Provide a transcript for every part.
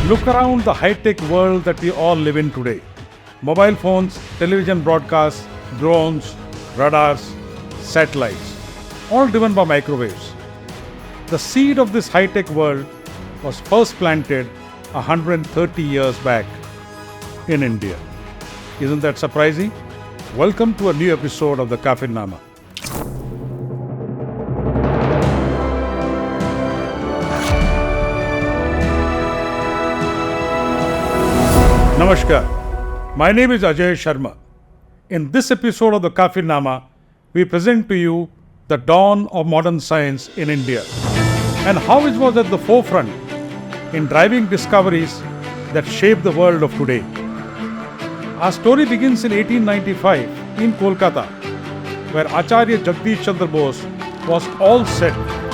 Look around the high-tech world that we all live in today. Mobile phones, television broadcasts, drones, radars, satellites, all driven by microwaves. The seed of this high-tech world was first planted 130 years back in India. Isn't that surprising? Welcome to a new episode of the Kafinnama. Namaskar. My name is Ajay Sharma. In this episode of the Kafinnama, we present to you the dawn of modern science in India and how it was at the forefront in driving discoveries that shape the world of today. Our story begins in 1895 in Calcutta, where Acharya Jagdish Chandra Bose was all set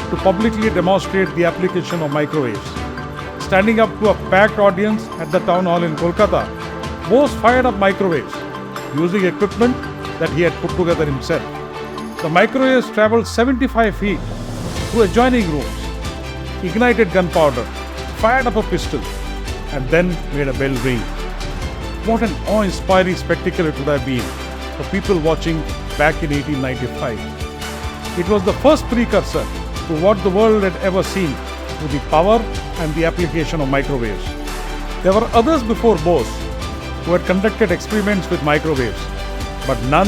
to publicly demonstrate the application of microwaves. Standing up to a packed audience at the town hall in Calcutta, Bose fired up microwaves using equipment that he had put together himself. The microwaves traveled 75 feet through adjoining rooms, ignited gunpowder, fired up a pistol, and then made a bell ring. What an awe-inspiring spectacle it would have been for people watching back in 1895. It was the first precursor to what the world had ever seen to the power and the application of microwaves. There were others before Bose who had conducted experiments with microwaves, but none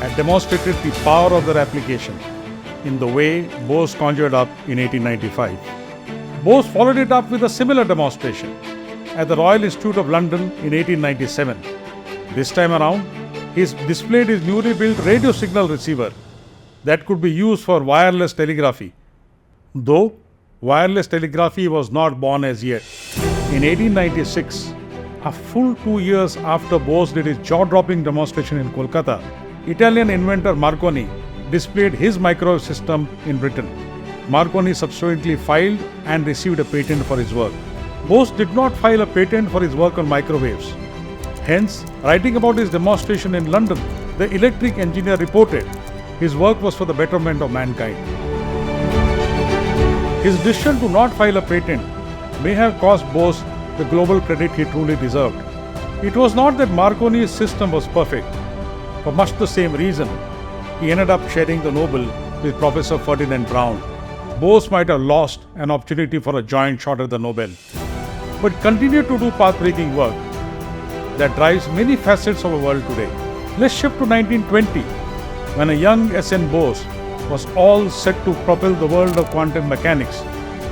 had demonstrated the power of their application in the way Bose conjured up in 1895. Bose followed it up with a similar demonstration at the Royal Institute of London in 1897. This time around, he displayed his newly built radio signal receiver that could be used for wireless telegraphy, though wireless telegraphy was not born as yet. In 1896, a full 2 years after Bose did his jaw-dropping demonstration in Calcutta, Italian inventor Marconi displayed his microwave system in Britain. Marconi subsequently filed and received a patent for his work. Bose did not file a patent for his work on microwaves. Hence, writing about his demonstration in London, the electric engineer reported his work was for the betterment of mankind. His decision to not file a patent may have cost Bose the global credit he truly deserved. It was not that Marconi's system was perfect. For much the same reason, he ended up sharing the Nobel with Professor Ferdinand Braun. Bose might have lost an opportunity for a joint shot at the Nobel, but continued to do path-breaking work that drives many facets of our world today. Let's shift to 1920, when a young S.N. Bose was all set to propel the world of quantum mechanics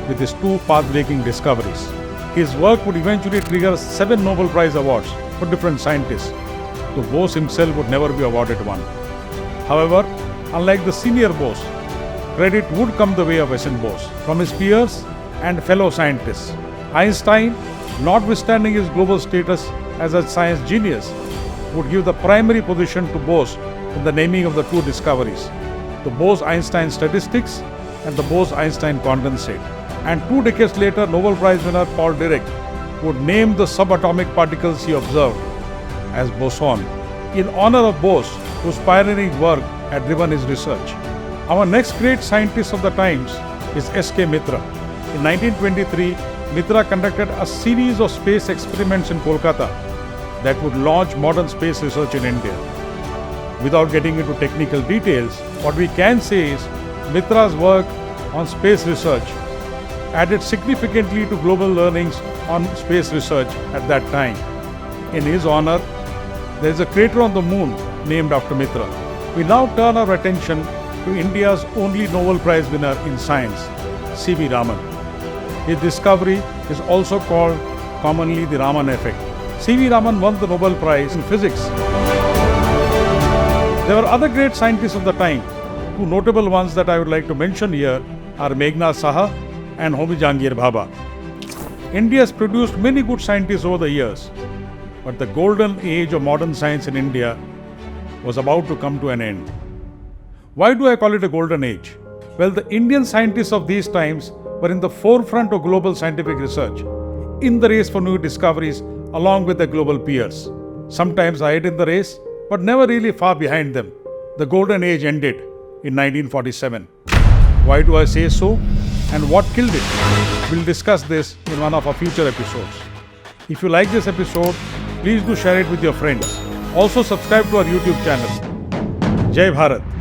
with his two path-breaking discoveries. His work would eventually trigger 7 Nobel Prize awards for different scientists, though Bose himself would never be awarded one. However, unlike the senior Bose, credit would come the way of S.N. Bose from his peers and fellow scientists. Einstein, notwithstanding his global status as a science genius, would give the primary position to Bose in the naming of the two discoveries, the Bose-Einstein statistics and the Bose-Einstein condensate. And 2 decades later, Nobel Prize winner Paul Dirac would name the subatomic particles he observed as boson, in honor of Bose, whose pioneering work had driven his research. Our next great scientist of the times is S.K. Mitra. In 1923, Mitra conducted a series of space experiments in Calcutta that would launch modern space research in India. Without getting into technical details, what we can say is Mitra's work on space research added significantly to global learnings on space research at that time. In his honor, there is a crater on the moon named after Mitra. We now turn our attention to India's only Nobel Prize winner in science, C V Raman. His discovery is also called commonly the Raman effect. C V Raman won the Nobel Prize in physics. There were other great scientists of the time. 2 notable ones that I would like to mention here are Meghna Saha and Homi Jahangir Bhabha. India has produced many good scientists over the years, but the golden age of modern science in India was about to come to an end. Why do I call it a golden age? Well, the Indian scientists of these times were in the forefront of global scientific research, in the race for new discoveries along with their global peers. Sometimes ahead in the race, but never really far behind them. The golden age ended in 1947. Why do I say so? And what killed it? We'll discuss this in one of our future episodes. If you like this episode, please do share it with your friends. Also subscribe to our YouTube channel. Jai Bharat.